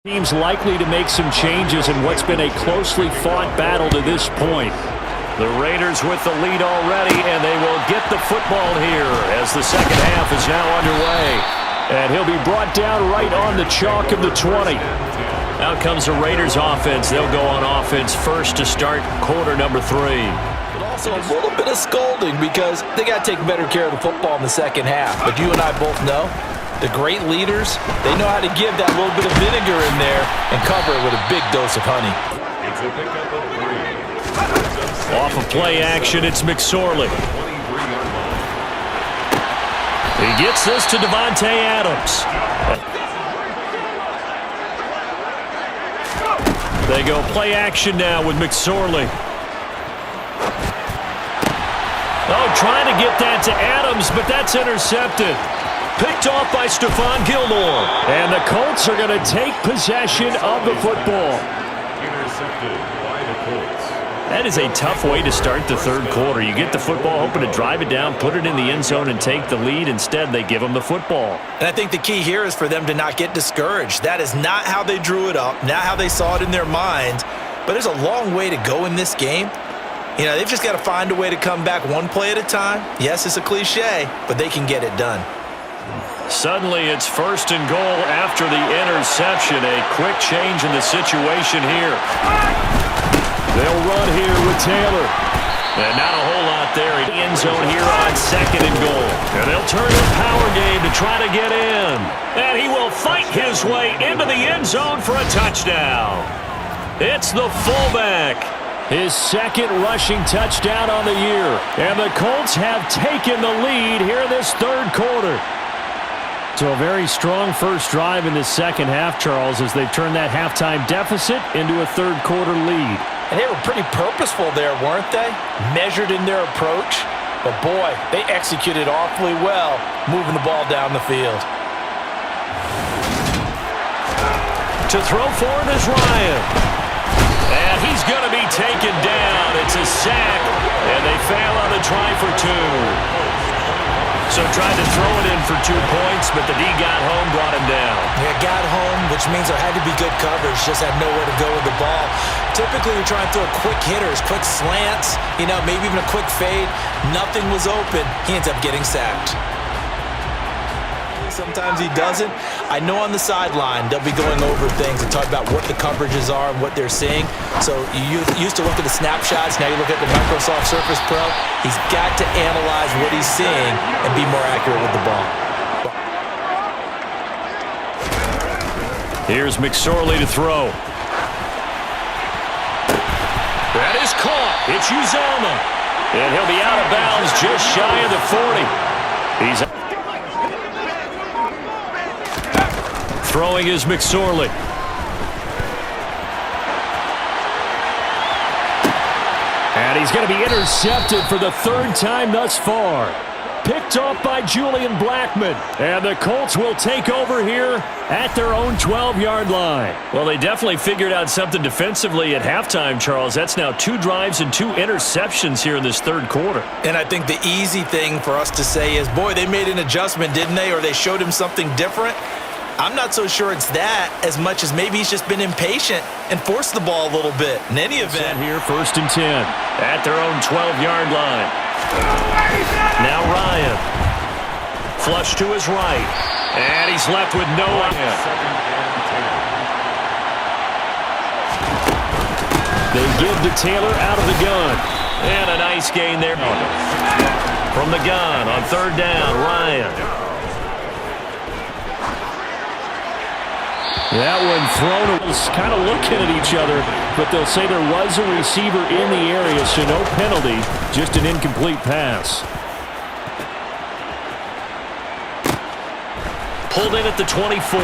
Teams likely to make some changes in what's been a closely fought battle to this point. The Raiders with the lead already, and they will get the football here as the second half is now underway. And he'll be brought down right on the chalk of the 20. Out comes the Raiders offense. They'll go on offense first to start quarter number 3. But also a little bit of scolding because they got to take better care of the football in the second half. But you and I both know the great leaders, they know how to give that little bit of vinegar in there and cover it with a big dose of honey. It's a pickup of 3. Off of play action, it's McSorley. He gets this to Davante Adams. They go play action now with McSorley. Oh, trying to get that to Adams, but that's intercepted. Picked off by Stephon Gilmore. And the Colts are going to take possession of the football. Intercepted by the Colts. That is a tough way to start the third quarter. You get the football, hoping to drive it down, put it in the end zone, and take the lead. Instead, they give them the football. And I think the key here is for them to not get discouraged. That is not how they drew it up, not how they saw it in their minds. But there's a long way to go in this game. You know, they've just got to find a way to come back one play at a time. Yes, it's a cliche, but they can get it done. Suddenly, it's first and goal after the interception. A quick change in the situation here. They'll run here with Taylor. And not a whole lot there. End zone here on second and goal. And they'll turn the power game to try to get in. And he will fight his way into the end zone for a touchdown. It's the fullback. His second rushing touchdown on the year. And the Colts have taken the lead here in this third quarter. So a very strong first drive in the second half, Charles, as they've turned that halftime deficit into a third quarter lead. And they were pretty purposeful there, weren't they? Measured in their approach. But boy, they executed awfully well, moving the ball down the field. To throw for it is Ryan. And he's going to be taken down. It's a sack, and they fail on the try for 2. So tried to throw it in for 2 points, but the D got home, brought him down. Yeah, got home, which means there had to be good coverage. Just had nowhere to go with the ball. Typically, you're trying to throw quick hitters, quick slants, you know, maybe even a quick fade. Nothing was open. He ends up getting sacked. Sometimes he doesn't. I know on the sideline they'll be going over things and talk about what the coverages are and what they're seeing. So you used to look at the snapshots. Now you look at the Microsoft Surface Pro. He's got to analyze what he's seeing and be more accurate with the ball. Here's McSorley to throw. That is caught. It's Uzomah. And he'll be out of bounds just shy of the 40. He's throwing is McSorley. And he's going to be intercepted for the third time thus far. Picked off by Julian Blackmon. And the Colts will take over here at their own 12-yard line. Well, they definitely figured out something defensively at halftime, Charles. That's now 2 drives and 2 interceptions here in this third quarter. And I think the easy thing for us to say is, boy, they made an adjustment, didn't they? Or they showed him something different. I'm not so sure it's that as much as maybe he's just been impatient and forced the ball a little bit. In any event, here, first and 10 at their own 12-yard line. Now Ryan. Flush to his right. And he's left with no one. They give to Taylor out of the gun. And a nice gain there. From the gun on third down, Ryan. That one thrown was kind of looking at each other, but they'll say there was a receiver in the area, so no penalty, just an incomplete pass. Pulled in at the 24.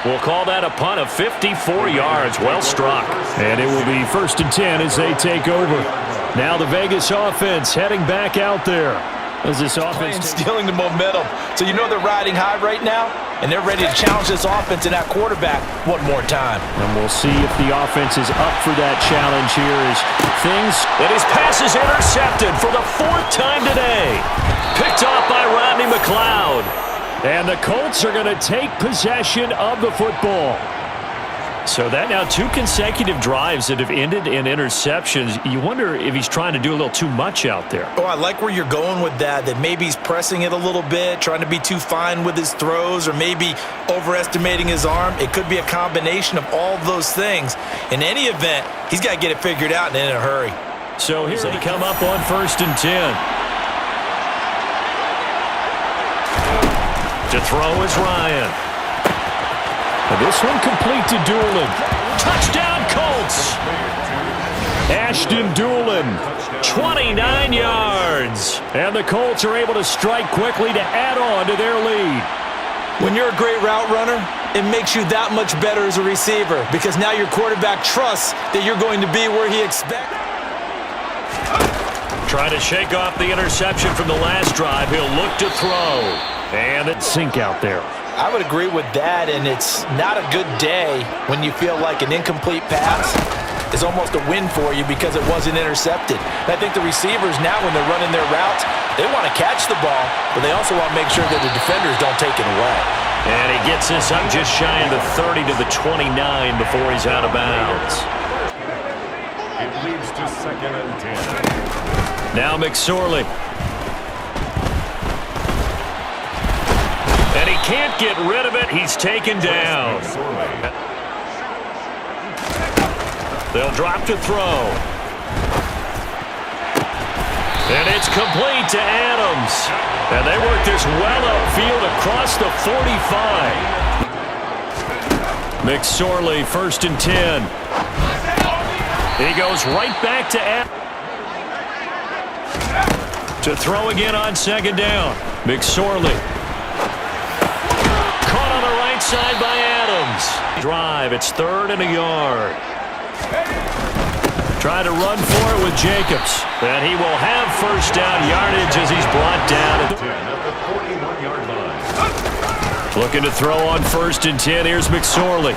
We'll call that a punt of 54 yards. Well struck. And it will be first and 10 as they take over. Now the Vegas offense heading back out there. As this offense stealing the momentum. So you know they're riding high right now, and they're ready to challenge this offense and that quarterback one more time. And we'll see if the offense is up for that challenge here as things... And his pass is intercepted for the 4th time today. Picked off by Rodney McLeod. And the Colts are going to take possession of the football. So that now 2 consecutive drives that have ended in interceptions. You wonder if he's trying to do a little too much out there. Oh, I like where you're going with that maybe he's pressing it a little bit, trying to be too fine with his throws, or maybe overestimating his arm. It could be a combination of all of those things. In any event, he's got to get it figured out and in a hurry. So here they come up on 1st and 10. To throw is Ryan. And this one complete to Doolin. Touchdown, Colts! Ashton Doolin, 29 yards. And the Colts are able to strike quickly to add on to their lead. When you're a great route runner, it makes you that much better as a receiver, because now your quarterback trusts that you're going to be where he expects. Trying to shake off the interception from the last drive. He'll look to throw. And it's sink out there. I would agree with that, and it's not a good day when you feel like an incomplete pass is almost a win for you because it wasn't intercepted. And I think the receivers now, when they're running their routes, they want to catch the ball, but they also want to make sure that the defenders don't take it away. And he gets this up just shy of the 30 to the 29 before he's out of bounds. It leads to 2nd and 10. Now McSorley. And he can't get rid of it. He's taken down. They'll drop to throw. And it's complete to Adams. And they work this well upfield across the 45. McSorley, 1st and 10. He goes right back to Adams. To throw again on 2nd down. McSorley. Caught on the right side by Adams. Drive, it's 3rd and a yard. Trying to run for it with Jacobs. And he will have 1st down yardage as he's brought down at the 41-yard line. Looking to throw on 1st and 10. Here's McSorley.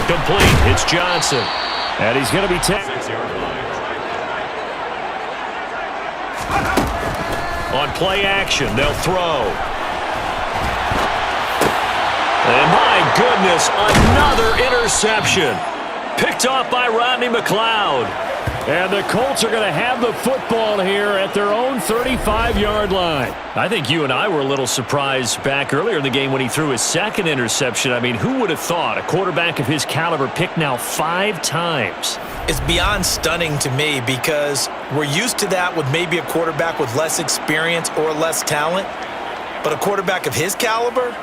Complete. It's Johnson. And he's going to be 6-yard line. on play action. They'll throw. And my goodness, another interception. Picked off by Rodney McLeod. And the Colts are going to have the football here at their own 35-yard line. I think you and I were a little surprised back earlier in the game when he threw his 2nd interception. I mean, who would have thought a quarterback of his caliber picked now 5 times? It's beyond stunning to me because we're used to that with maybe a quarterback with less experience or less talent. But a quarterback of his caliber,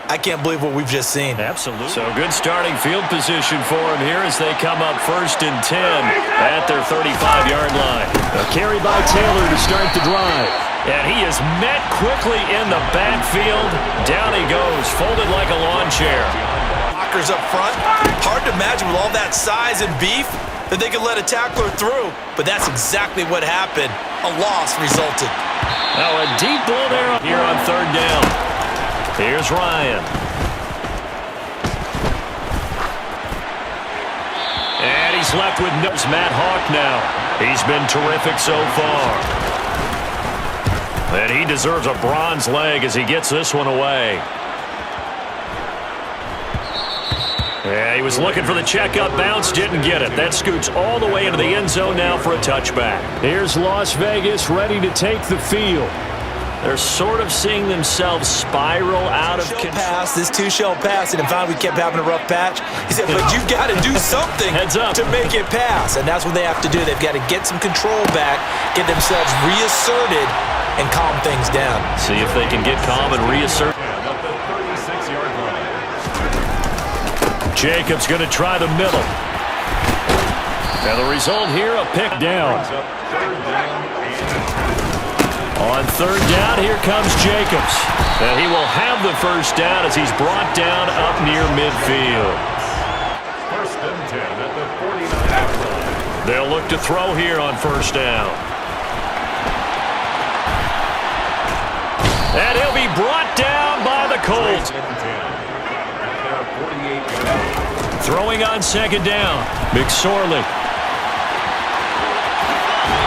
I can't believe what we've just seen. Absolutely. So good starting field position for him here as they come up 1st and 10 at their 35-yard line. A carry by Taylor to start the drive. And he is met quickly in the backfield. Down he goes, folded like a lawn chair. Blockers up front. Hard to imagine with all that size and beef that they could let a tackler through. But that's exactly what happened. A loss resulted. Now a deep ball there here on 3rd down. Here's Ryan. And he's left with Matt Hawk now. He's been terrific so far. And he deserves a bronze leg as he gets this one away. Yeah, he was looking for the checkup bounce, didn't get it. That scoots all the way into the end zone now for a touchback. Here's Las Vegas ready to take the field. They're sort of seeing themselves spiral out of control. This two-shell pass, and finally we kept having a rough patch. He said, but you've got to do something to make it pass. And that's what they have to do. They've got to get some control back, get themselves reasserted, and calm things down. See if they can get calm and reassert. Jacobs going to try the middle. And the result here, a pick down. On 3rd down, here comes Jacobs. And he will have the 1st down as he's brought down up near midfield. 1st and 10 at the 49-yard line. They'll look to throw here on 1st down. And he'll be brought down by the Colts. Throwing on 2nd down. McSorley.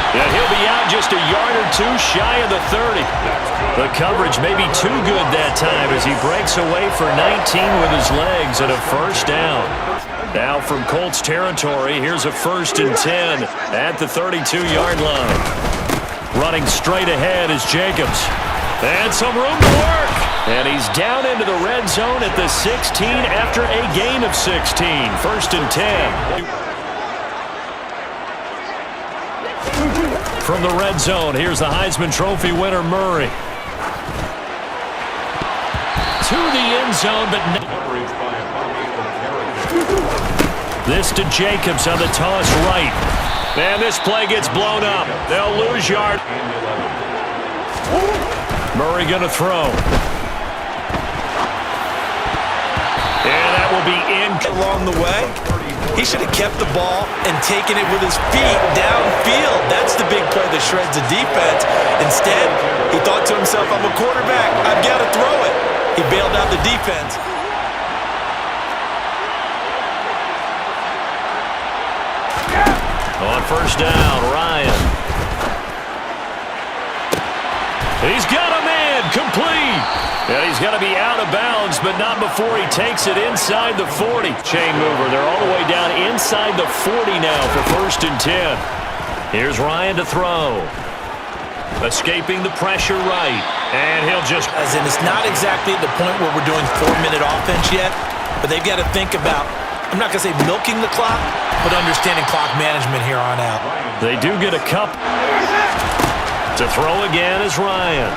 And he'll be out just a yard or two shy of the 30. The coverage may be too good that time as he breaks away for 19 with his legs and a first down. Now from Colts territory, here's a 1st and 10 at the 32-yard line. Running straight ahead is Jacobs. And some room to work. And he's down into the red zone at the 16 after a gain of 16. 1st and 10. From the red zone, here's the Heisman Trophy winner, Murray. To the end zone, but no. This to Jacobs on the toss right. And this play gets blown up. They'll lose yard. Murray going to throw. And that will be in. Along the way, he should have kept the ball and taken it with his feet downfield. That's the big play that shreds the defense. Instead, he thought to himself, I'm a quarterback. I've got to throw it. He bailed out the defense. On 1st down, Ryan. He's got a man, complete. And he's going to be out of bounds, but not before he takes it inside the 40. Chain mover, they're all the way down inside the 40 now for 1st and 10. Here's Ryan to throw. Escaping the pressure right. And he'll just... As in, it's not exactly at the point where we're doing 4-minute offense yet, but they've got to think about, I'm not going to say milking the clock, but understanding clock management here on out. They do get a cup. To throw again is Ryan.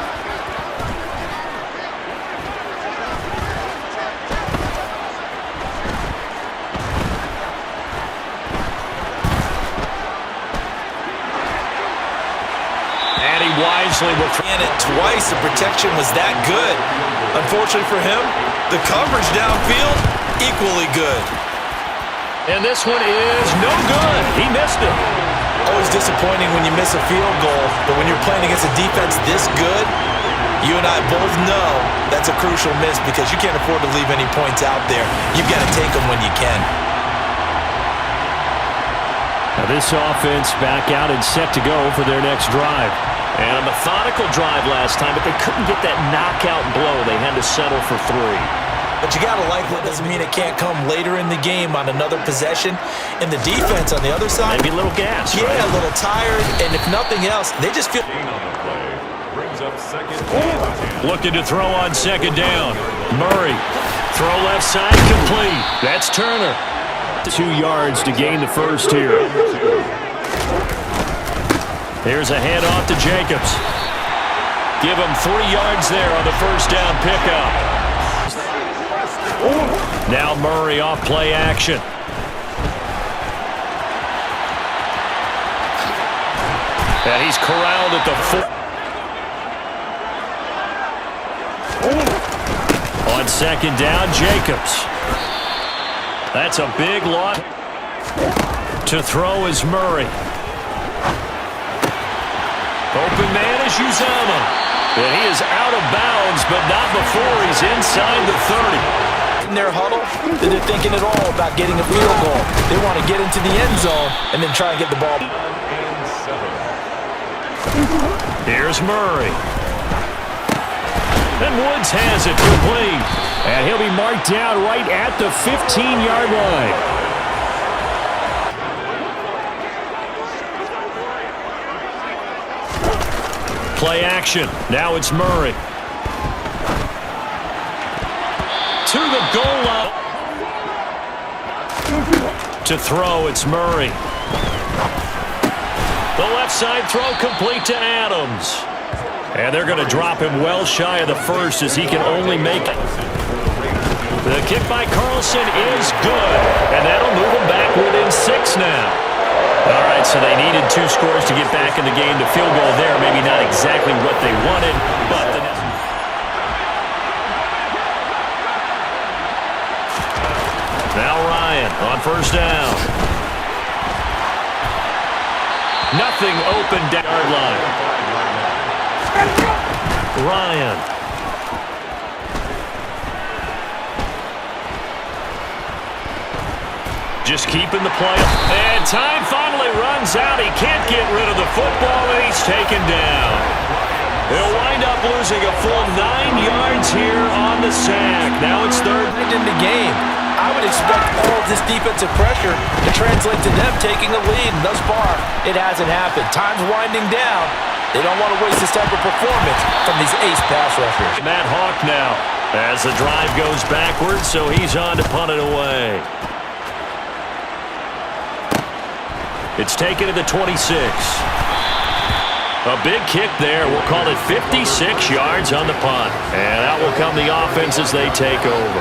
And he wisely will throw it twice. The protection was that good. Unfortunately for him, the coverage downfield, equally good. And this one is no good. He missed it. Always disappointing when you miss a field goal, but when you're playing against a defense this good, you and I both know that's a crucial miss because you can't afford to leave any points out there. You've got to take them when you can. Now this offense back out and set to go for their next drive. And a methodical drive last time, but they couldn't get that knockout blow. They had to settle for 3. But you got to like what doesn't mean it can't come later in the game on another possession. And the defense on the other side. Maybe a little gas. Yeah, right? a little tired. And if nothing else, they just feel. Brings up 2nd and 10. Looking to throw on 2nd down. Murray. Throw left side complete. That's Turner. 2 yards to gain the first here. Here's a handoff to Jacobs. Give him 3 yards there on the 1st down pickup. Now Murray off play action. And he's corralled at the 4. On 2nd down, Jacobs. That's a big lot. To throw is Murray. Open man is Uzama. And he is out of bounds, but not before he's inside the 30. In their huddle, they're thinking at all about getting a field goal. They want to get into the end zone and then try and get the ball. Here's Murray. And Woods has it complete. And he'll be marked down right at the 15-yard line. Play action. Now it's Murray. To the goal line. To throw, it's Murray. The left side throw complete to Adams. And they're going to drop him well shy of the 1st as he can only make it. The kick by Carlson is good. And that'll move him back within 6 now. All right, so they needed 2 scores to get back in the game. The field goal there, maybe not exactly what they wanted, but the now Ryan on 1st down. Nothing open down yard line. Ryan. Just keeping the play. And time finally runs out. He can't get rid of the football, and he's taken down. He'll wind up losing a full 9 yards here on the sack. Now it's third In the game, I would expect all of this defensive pressure to translate to them taking a lead. And thus far, it hasn't happened. Time's winding down. They don't want to waste this type of performance from these ace pass rushers. Matt Hawk now as the drive goes backwards, so he's on to punt it away. It's taken to the 26. A big kick there. We'll call it 56 yards on the punt. And out will come the offense as they take over.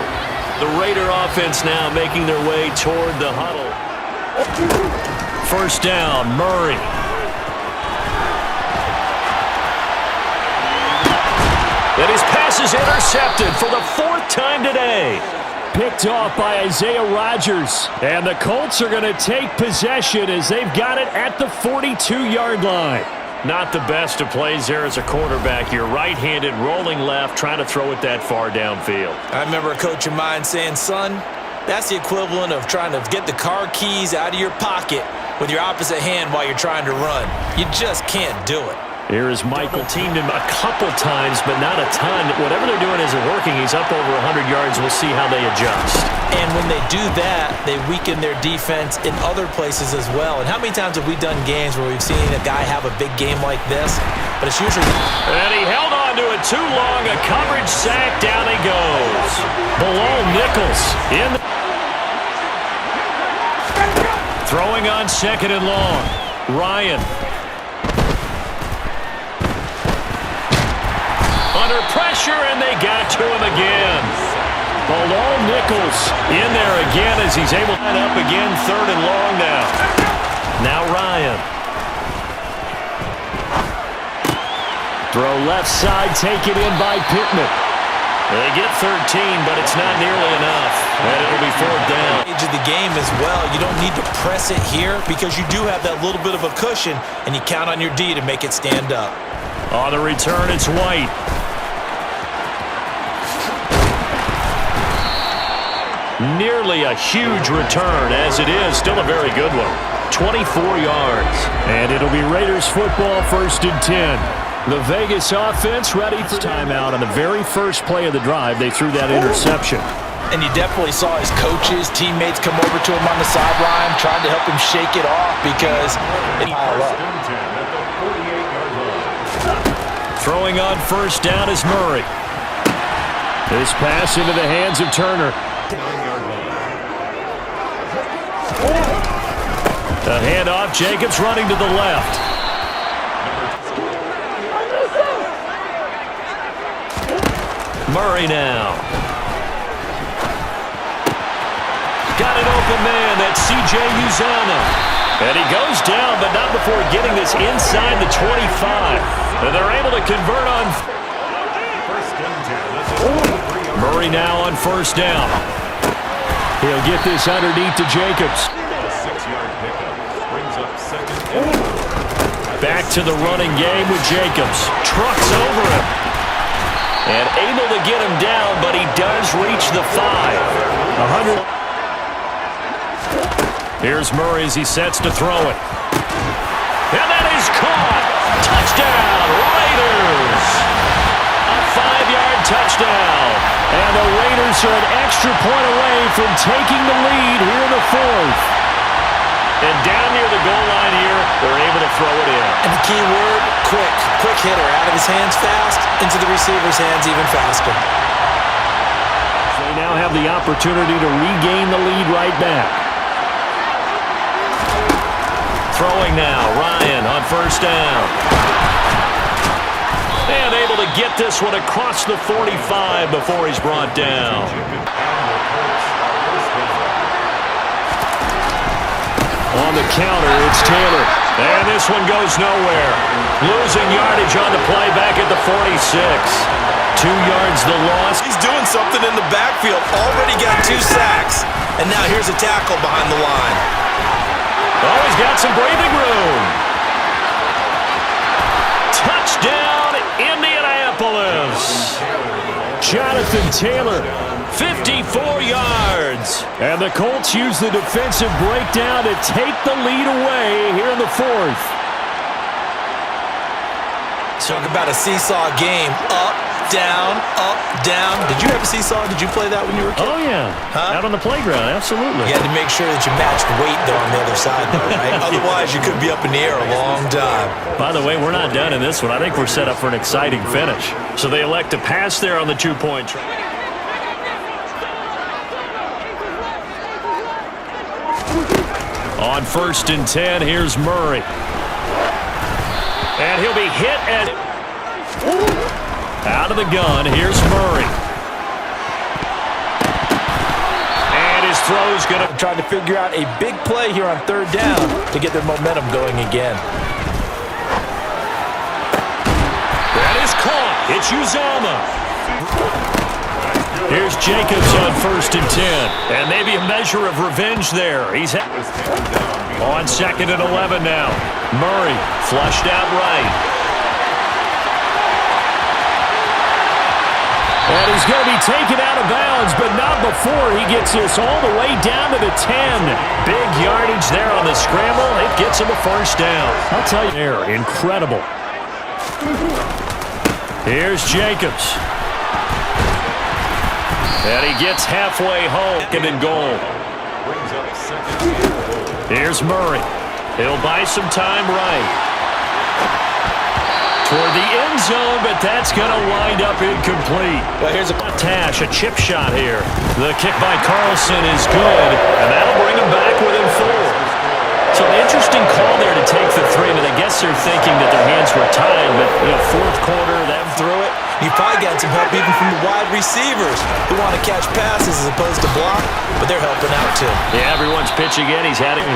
The Raider offense now making their way toward the huddle. First down, Murray. And his pass is intercepted for the 4th time today. Picked off by Isaiah Rodgers. And the Colts are going to take possession as they've got it at the 42-yard line. Not the best of plays there as a quarterback. You're right-handed, rolling left, trying to throw it that far downfield. I remember a coach of mine saying, son, that's the equivalent of trying to get the car keys out of your pocket with your opposite hand while you're trying to run. You just can't do it. Here is Michael. Teamed him a couple times, but not a ton. Whatever they're doing isn't working. He's up over 100 yards. We'll see how they adjust. And when they do that, they weaken their defense in other places as well. And how many times have we done games where we've seen a guy have a big game like this? But it's usually... And he held on to it too long. A coverage sack. Down he goes. Below Nichols. Throwing on 2nd and long. Ryan. Under pressure, and they got to him again. Below Nichols in there again as he's able to line up again. 3rd and long now. Now Ryan. Throw left side, taken in by Pittman. They get 13, but it's not nearly enough. And it'll be 4th down. Age of the game as well. You don't need to press it here because you do have that little bit of a cushion, and you count on your D to make it stand up. On the return, it's White. Nearly a huge return, as it is. Still a very good one. 24 yards. And it'll be Raiders football, 1st and 10. The Vegas offense ready for timeout. On the very first play of the drive, they threw that interception. And you definitely saw his coaches, teammates come over to him on the sideline, trying to help him shake it off because it piled up. Throwing on 1st down is Murray. This pass into the hands of Turner. The handoff, Jacobs running to the left. Murray now. Got an open man, that's C.J. Uzomah. And he goes down, but not before getting this inside the 25. And they're able to convert on. Murray now on 1st down. He'll get this underneath to Jacobs. Back to the running game with Jacobs. Trucks over him. And able to get him down, but he does reach the 5. 100. Here's Murray as he sets to throw it. And that is caught. Touchdown, Raiders. A 5-yard touchdown. And the Raiders are an extra point away from taking the lead here in the 4th. And down near the goal line here, they're able to throw it in. And the key word, quick. Quick hitter. Out of his hands fast, into the receiver's hands even faster. They now have the opportunity to regain the lead right back. Throwing now, Ryan on 1st down. And able to get this one across the 45 before he's brought down. On the counter, it's Taylor. And this one goes nowhere. Losing yardage on the play back at the 46. 2 yards the loss. He's doing something in the backfield. Already got 2 sacks. And now here's a tackle behind the line. Oh, he's got some breathing room. Touchdown, Indianapolis. Jonathan Taylor, 54 yards. yards. And the Colts use the defensive breakdown to take the lead away here in the fourth. Talk about a seesaw game. Up, down, up, down. Did you have a seesaw? Did you play that when you were a kid? Oh, yeah. Huh? Out on the playground, absolutely. You had to make sure that you matched weight, though, on the other side, though, right? Otherwise, you could be up in the air a long time. By the way, we're not done in this one. I think we're set up for an exciting finish. So they elect to pass there on the two-point try. On 1st and 10, here's Murray. And he'll be hit and out of the gun. Here's Murray. And his throw's going to try to figure out a big play here on 3rd down to get their momentum going again. That is caught. It's Uzama. Here's Jacobs on 1st and 10. And maybe a measure of revenge there. He's on 2nd and 11 now. Murray flushed out right. And he's going to be taken out of bounds, but not before he gets this all the way down to the 10. Big yardage there on the scramble. It gets him a 1st down. I'll tell you, there, incredible. Here's Jacobs. And he gets halfway home. 2nd and goal. Here's Murray. He'll buy some time right. Toward the end zone, but that's going to wind up incomplete. Well, here's a Tash, a chip shot here. The kick by Carlson is good, and that'll bring him back within 4. So an interesting call there to take the 3, but I guess they're thinking that their hands were tied, but 4th quarter, them through it. You probably got some help even from the wide receivers who want to catch passes as opposed to block, but they're helping out too. Yeah, everyone's pitching in. He's had it.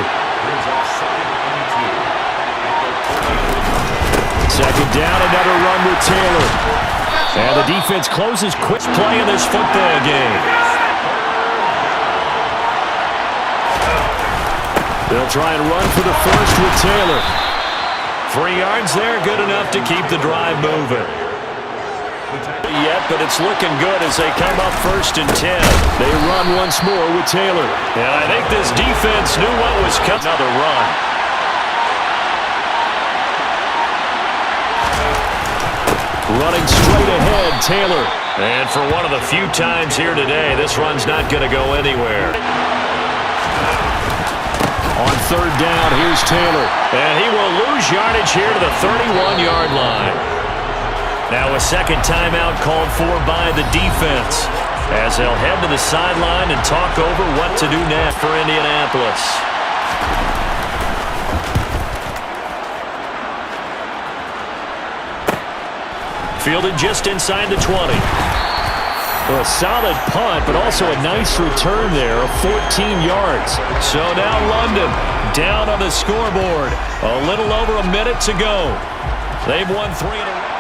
2nd down, another run with Taylor. And the defense closes quick play in this football game. They'll try and run for the 1st with Taylor. 3 yards there, good enough to keep the drive moving. Yet, but it's looking good as they come up 1st and 10. They run once more with Taylor. And I think this defense knew what was coming. Another run. Running straight ahead, Taylor. And for one of the few times here today, this run's not going to go anywhere. On 3rd down, here's Taylor. And he will lose yardage here to the 31-yard line. Now a 2nd timeout called for by the defense as they'll head to the sideline and talk over what to do next for Indianapolis. Fielded just inside the 20. Well, a solid punt, but also a nice return there of 14 yards. So now London down on the scoreboard. A little over a minute to go. They've won 3 in a row.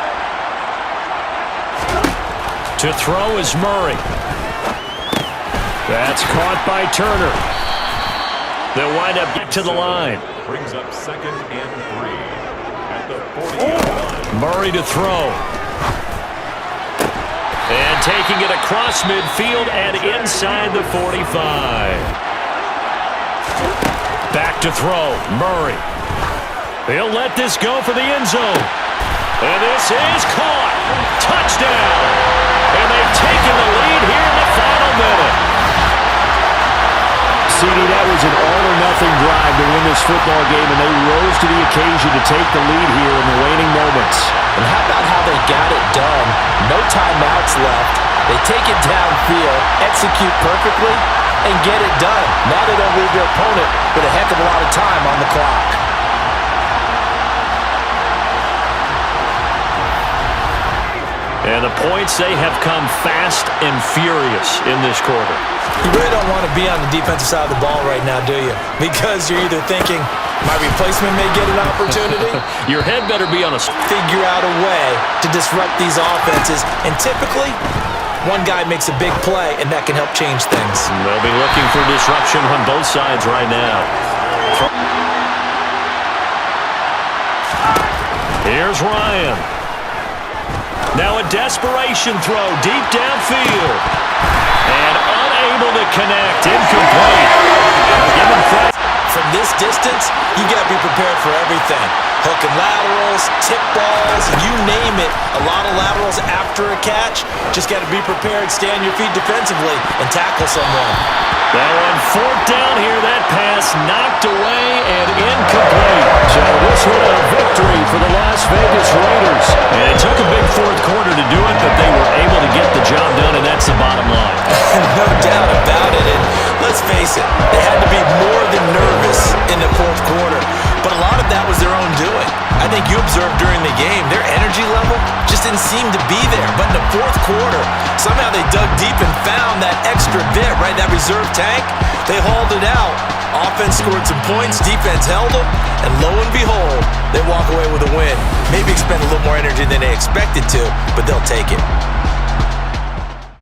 To throw is Murray. That's caught by Turner. They'll wind up back to the line. Brings up 2nd and 3 at the 40-yard line. Murray to throw. And taking it across midfield and inside the 45. Back to throw. Murray. He'll let this go for the end zone. And this is caught. Touchdown. And they've taken the lead here in the final minute. CD, that was an all-or-nothing drive to win this football game, and they rose to the occasion to take the lead here in the waning moments. And how about how they got it done? No timeouts left. They take it downfield, execute perfectly, and get it done. Now they don't leave their opponent with a heck of a lot of time on the clock. And the points, they have come fast and furious in this quarter. You really don't want to be on the defensive side of the ball right now, do you? Because you're either thinking, my replacement may get an opportunity. Your head better be on a... Figure out a way to disrupt these offenses. And typically, one guy makes a big play, and that can help change things. They'll be looking for disruption on both sides right now. Here's Ryan. Now a desperation throw deep downfield. And unable to connect. distance, you got to be prepared for everything. Hook and laterals, tip balls, you name it. A lot of laterals after a catch. Just got to be prepared, stay on your feet defensively, and tackle someone. Now on fourth down here, that pass knocked away and incomplete. So this one a victory for the Las Vegas Raiders. And it took a big fourth quarter to do it, but they were able to get the job done, and that's the bottom line. No doubt about it. And let's face it, they had to be more than nervous in the fourth quarter. But a lot of that was their own doing. I think you observed during the game, their energy level just didn't seem to be there. But in the fourth quarter, somehow they dug deep and found that extra bit, right? That reserve tank. They hauled it out. Offense scored some points, defense held them, and lo and behold, they walk away with a win. Maybe expend a little more energy than they expected to, but they'll take it.